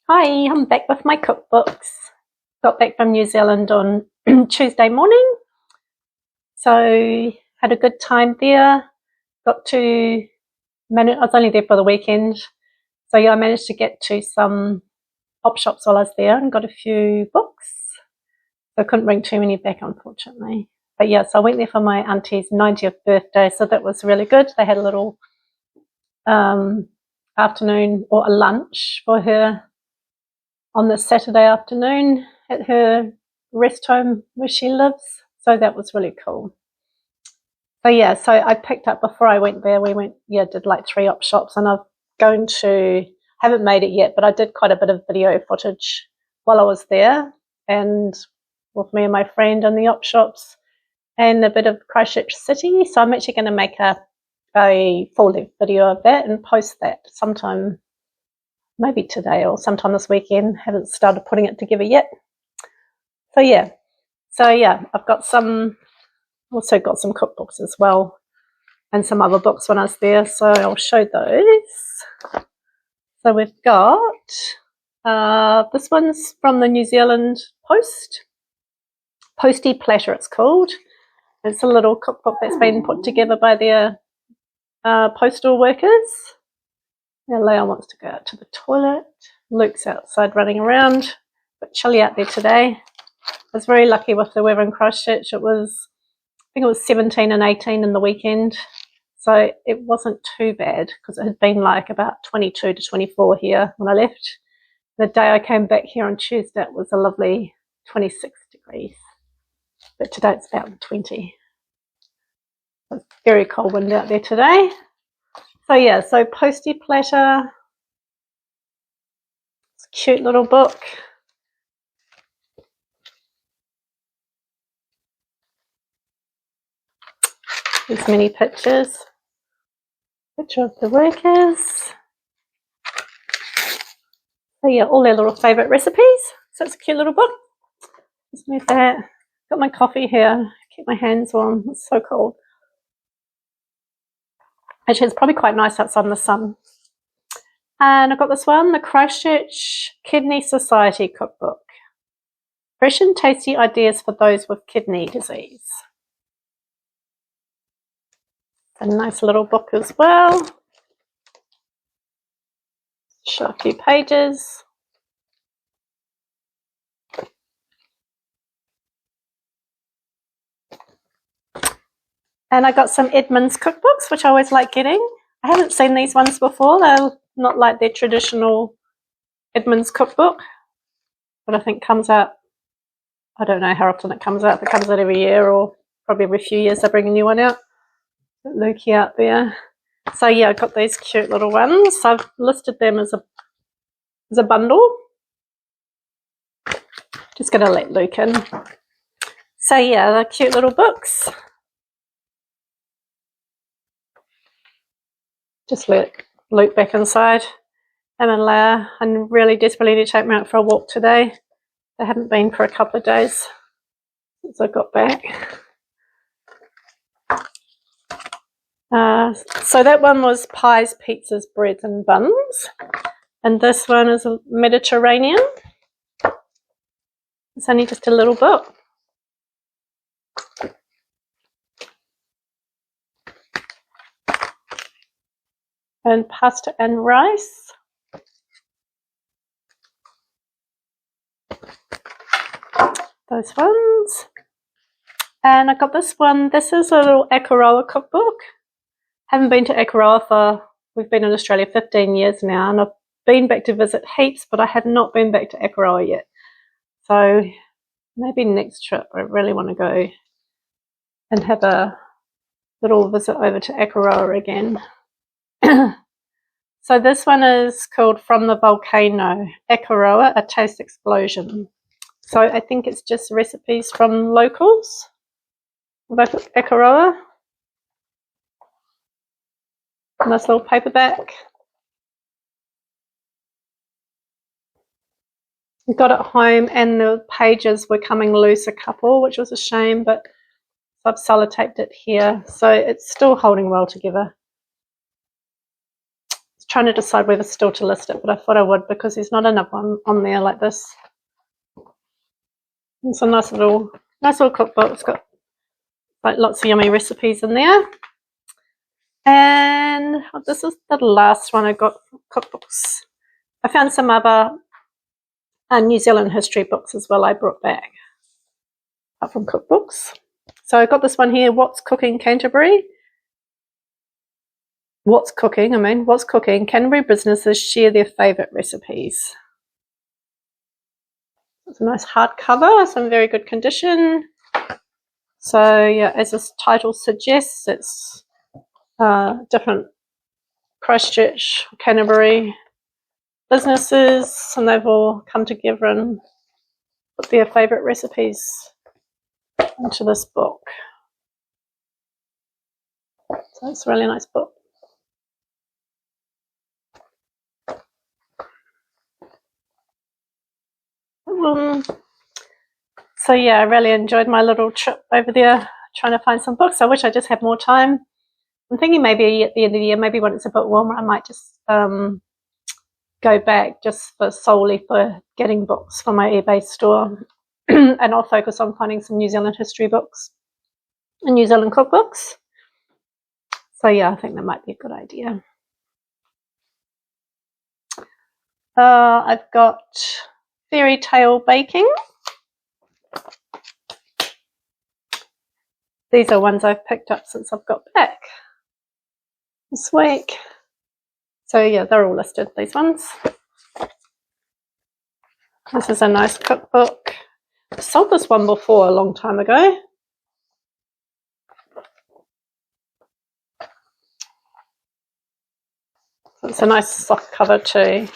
Hi, I'm back with my cookbooks. Got back from New Zealand on Tuesday morning, so had a good time there. I was only there for the weekend, so yeah, I managed to get to some op shops while I was there and got a few books. So I couldn't bring too many back, unfortunately. But yeah, so I went there for my auntie's 90th birthday, so that was really good. They had a little afternoon or a lunch for her on the Saturday afternoon at her rest home where she lives. So that was really cool. So yeah, so I picked up before I went there. Did like 3 op shops, and haven't made it yet, but I did quite a bit of video footage while I was there, and with me and my friend in the op shops, and a bit of Christchurch City. So I'm actually going to make a full-length video of that and post that sometime, maybe today or sometime this weekend. Haven't started putting it together yet. So yeah, I've also got some cookbooks as well, and some other books when I was there, so I'll show those. So we've got this one's from the New Zealand Post, Posty Platter it's called. It's a little cookbook that's been put together by their postal workers. Now Leon wants to go out to the toilet. Luke's outside running around. A bit chilly out there today. I was very lucky with the weather in Christchurch. I think it was 17 and 18 in the weekend. So it wasn't too bad, because it had been like about 22 to 24 here when I left. The day I came back here on Tuesday, it was a lovely 26 degrees. But today it's about 20. It's very cold wind out there today. So yeah, so Posty Platter. It's a cute little book. There's many pictures. Picture of the workers. So yeah, all their little favourite recipes. So it's a cute little book. Just move that. Got my coffee here. Keep my hands warm. It's so cold. Actually, it's probably quite nice outside in the sun. And I've got this one, the Christchurch Kidney Society Cookbook. Fresh and tasty ideas for those with kidney disease. A nice little book as well. Show a few pages. And I got some Edmund's cookbooks, which I always like getting. I haven't seen these ones before. They're not like their traditional Edmund's cookbook, but I think comes out, I don't know how often it comes out. If it comes out every year or probably every few years they bring a new one out. Got Lukey out there. So yeah, I got these cute little ones. So I've listed them as a bundle. Just going to let Luke in. So yeah, they're cute little books. Just let Luke back inside. Him and Leia. I really desperately need to take them out for a walk today. They haven't been for a couple of days since I got back. So that one was pies, pizzas, breads and buns. And this one is a Mediterranean. It's only just a little book. And pasta and rice. Those ones. And I got this one. This is a little Akaroa cookbook. Haven't been to Akaroa we've been in Australia 15 years now, and I've been back to visit heaps, but I have not been back to Akaroa yet. So maybe next trip I really want to go and have a little visit over to Akaroa again. So this one is called From the Volcano, Akaroa, A Taste Explosion. So I think it's just recipes from locals, Akaroa. Nice little paperback. Got it home and the pages were coming loose a couple, which was a shame, but I've sellotaped it here. So it's still holding well together. trying to decide whether still to list it, but I thought I would because there's not enough one on there like this. It's a nice little cookbook. It's got like lots of yummy recipes in there. And this is the last one I got from Cookbooks. I found some other New Zealand history books as well I brought back up from Cookbooks. So I got this one here, What's Cooking Canterbury? What's cooking? Canterbury businesses share their favourite recipes. It's a nice hardcover, it's in very good condition. So yeah, as this title suggests, it's different Christchurch, Canterbury businesses, and they've all come together and put their favourite recipes into this book. So it's a really nice book. So yeah, I really enjoyed my little trip over there trying to find some books. I wish I just had more time. I'm thinking maybe at the end of the year, maybe when it's a bit warmer, I might just go back just solely for getting books for my eBay store. And I'll focus on finding some New Zealand history books and New Zealand cookbooks. So yeah, I think that might be a good idea. I've got fairy tale baking. These are ones I've picked up since I've got back this week. So yeah, they're all listed, these ones. This is a nice cookbook. I sold this one before a long time ago. So it's a nice soft cover too.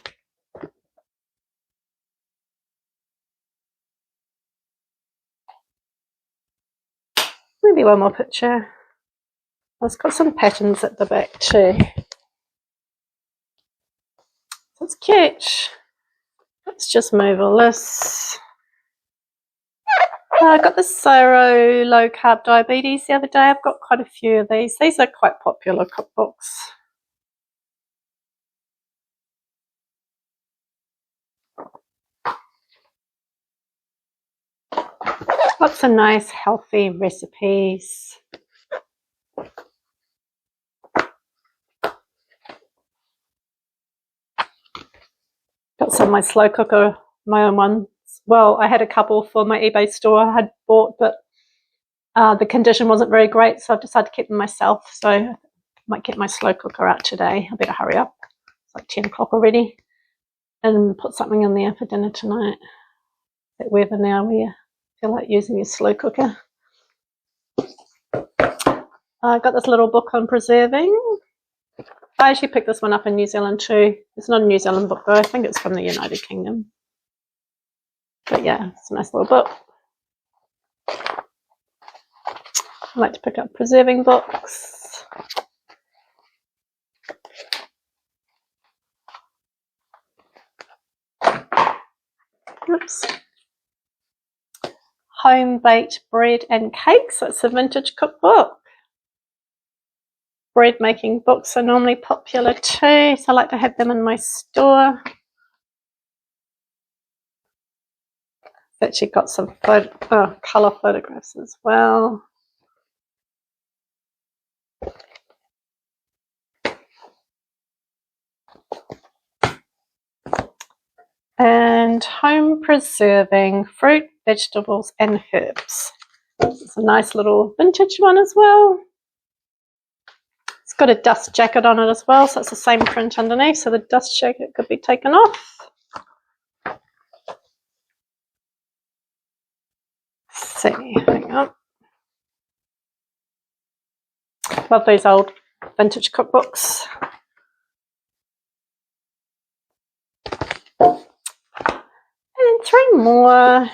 Maybe one more picture. It's got some patterns at the back too. So it's cute. Let's just move all this. I got the Soro low carb diabetes the other day. I've got quite a few of these. These are quite popular cookbooks. Lots of nice healthy recipes. Got some of my slow cooker, my own ones. Well, I had a couple for my eBay store I had bought, but the condition wasn't very great, so I've decided to keep them myself. So I might get my slow cooker out today. I better hurry up. It's like 10 o'clock already. And put something in there for dinner tonight. That weather now where you feel like using your slow cooker. I got this little book on preserving. I actually picked this one up in New Zealand too. It's not a New Zealand book though. I think it's from the United Kingdom. But yeah, it's a nice little book. I like to pick up preserving books. Oops. Home baked bread and cakes. So it's a vintage cookbook. Bread making books are normally popular too, so I like to have them in my store. It's actually got some colour photographs as well. And home preserving fruit, vegetables and herbs. It's a nice little vintage one as well. It's got a dust jacket on it as well, so it's the same print underneath, so the dust jacket could be taken off. Let's see, hang on. Love these old vintage cookbooks. And 3 more.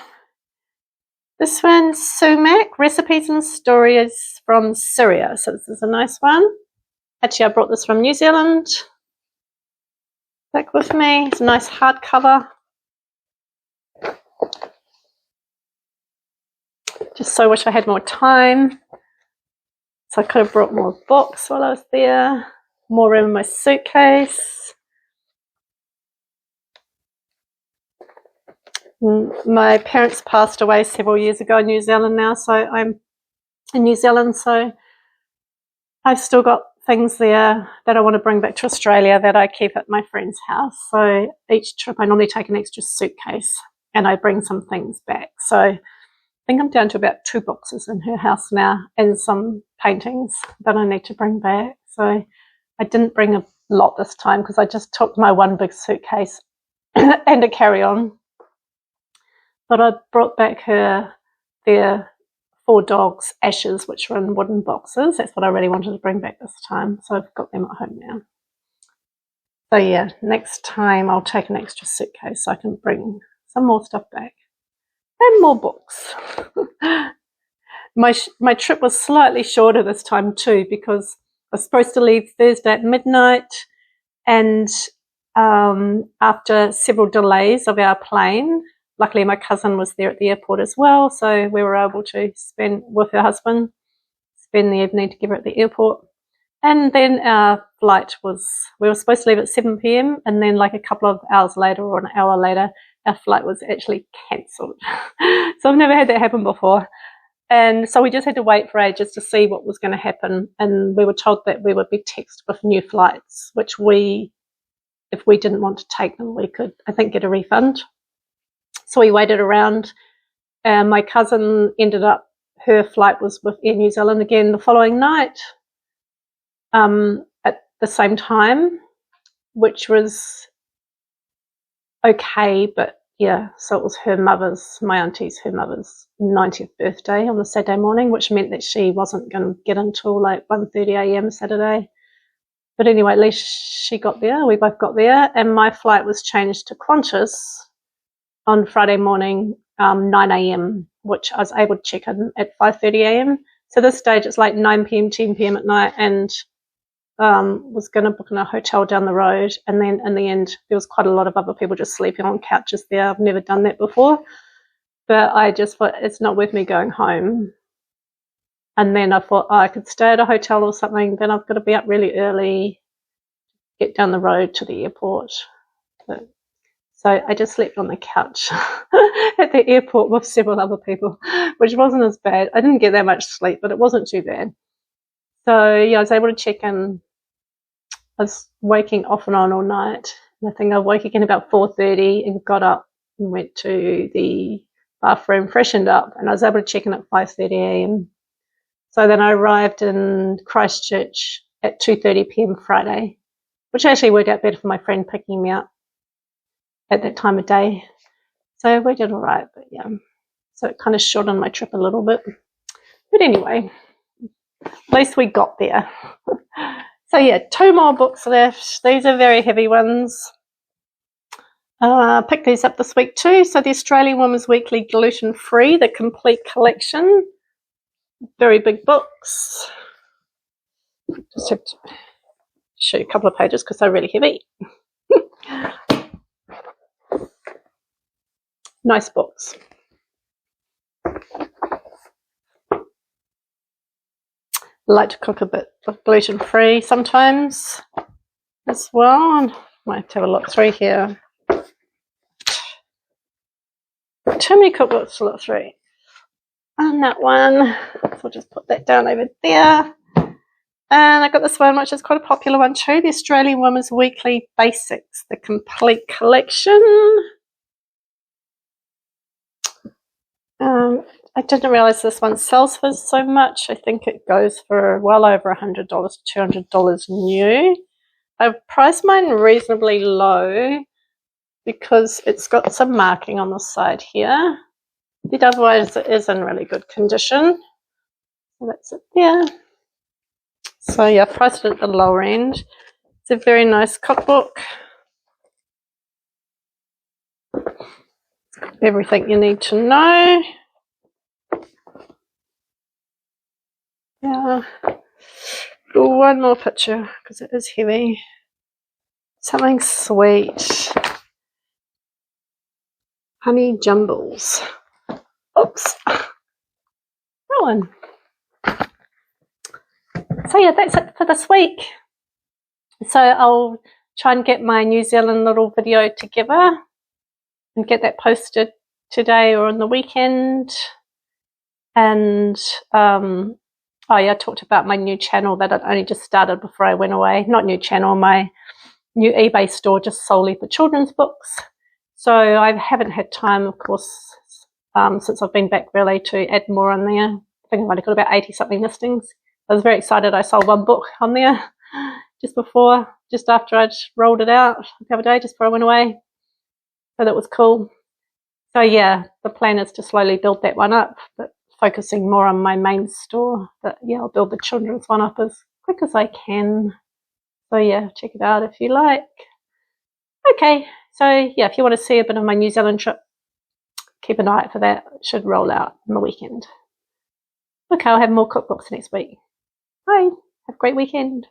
This one's sumac, recipes and stories from Syria. So this is a nice one. Actually, I brought this from New Zealand. Back with me. It's a nice hardcover. Just so wish I had more time. So I could have brought more books while I was there. more room in my suitcase. My parents passed away several years ago in New Zealand now, so I'm in New Zealand, so I've still got things there that I want to bring back to Australia that I keep at my friend's house. So each trip I normally take an extra suitcase and I bring some things back. So I think I'm down to about 2 boxes in her house now and some paintings that I need to bring back. So I didn't bring a lot this time because I just took my one big suitcase and a carry-on. But I brought back their 4 dogs' ashes, which were in wooden boxes. That's what I really wanted to bring back this time. So I've got them at home now. So yeah, next time I'll take an extra suitcase so I can bring some more stuff back. And more books. My trip was slightly shorter this time too because I was supposed to leave Thursday at midnight, and after several delays of our plane, luckily my cousin was there at the airport as well, so we were able to spend with her husband, spend the evening together at the airport. And then our flight we were supposed to leave at 7 p.m. and then like a couple of hours later or an hour later, our flight was actually cancelled. So I've never had that happen before. And so we just had to wait for ages to see what was going to happen. And we were told that we would be texted with new flights, which if we didn't want to take them, we could, I think, get a refund. So we waited around. My cousin ended up, her flight was with Air New Zealand again the following night at the same time, which was okay, but yeah, so it was my auntie's 90th birthday on the Saturday morning, which meant that she wasn't going to get until like 1:30 a.m. Saturday. But anyway, at least she got there, we both got there, and my flight was changed to Qantas on Friday morning, 9 a.m., which I was able to check in at 5:30 a.m. So this stage it's like 9 p.m., 10 p.m. at night, and was going to book in a hotel down the road, and then in the end there was quite a lot of other people just sleeping on couches there. I've never done that before, but I just thought it's not worth me going home. And then I thought I could stay at a hotel or something, then I've got to be up really early, get down the road to the airport. So I just slept on the couch at the airport with several other people, which wasn't as bad. I didn't get that much sleep, but it wasn't too bad. So yeah, I was able to check in. I was waking off and on all night. And I think I woke again about 4:30 and got up and went to the bathroom, freshened up, and I was able to check in at 5:30 a.m. So then I arrived in Christchurch at 2:30 p.m. Friday, which actually worked out better for my friend picking me up at that time of day. So we did all right, but yeah. So it kind of shortened my trip a little bit. But anyway, at least we got there. So yeah, 2 more books left. These are very heavy ones. I picked these up this week too. So the Australian Women's Weekly Gluten-Free, the complete collection. Very big books. Just have to show you a couple of pages because they're really heavy. Nice books. I like to cook a bit of gluten-free sometimes as well. I might have to have a look through here. Too many cookbooks to look through. And that one, so I'll just put that down over there. And I got this one, which is quite a popular one too, the Australian Women's Weekly Basics, the complete collection. I didn't realise this one sells for so much. I think it goes for well over $100 to $200 new. I've priced mine reasonably low because it's got some marking on the side here. But otherwise it is in really good condition. So that's it there. So yeah, I priced it at the lower end. It's a very nice cookbook. Everything you need to know. Yeah. One more picture because it is heavy. Something sweet. Honey jumbles. Oops. That one. So yeah, that's it for this week. So I'll try and get my New Zealand little video together and get that posted today or on the weekend. And I talked about my new channel that I'd only just started before I went away. Not new channel, my new eBay store just solely for children's books. So I haven't had time, of course, since I've been back really, to add more on there. I think I've only got about 80 something listings. I was very excited. I sold one book on there just after I'd rolled it out the other day, just before I went away. So that was cool. So yeah, the plan is to slowly build that one up, but focusing more on my main store. But yeah, I'll build the children's one up as quick as I can. So yeah, check it out if you like. Okay, so yeah, if you want to see a bit of my New Zealand trip, keep an eye out for that. It should roll out on the weekend. Okay, I'll have more cookbooks next week. Bye. Have a great weekend.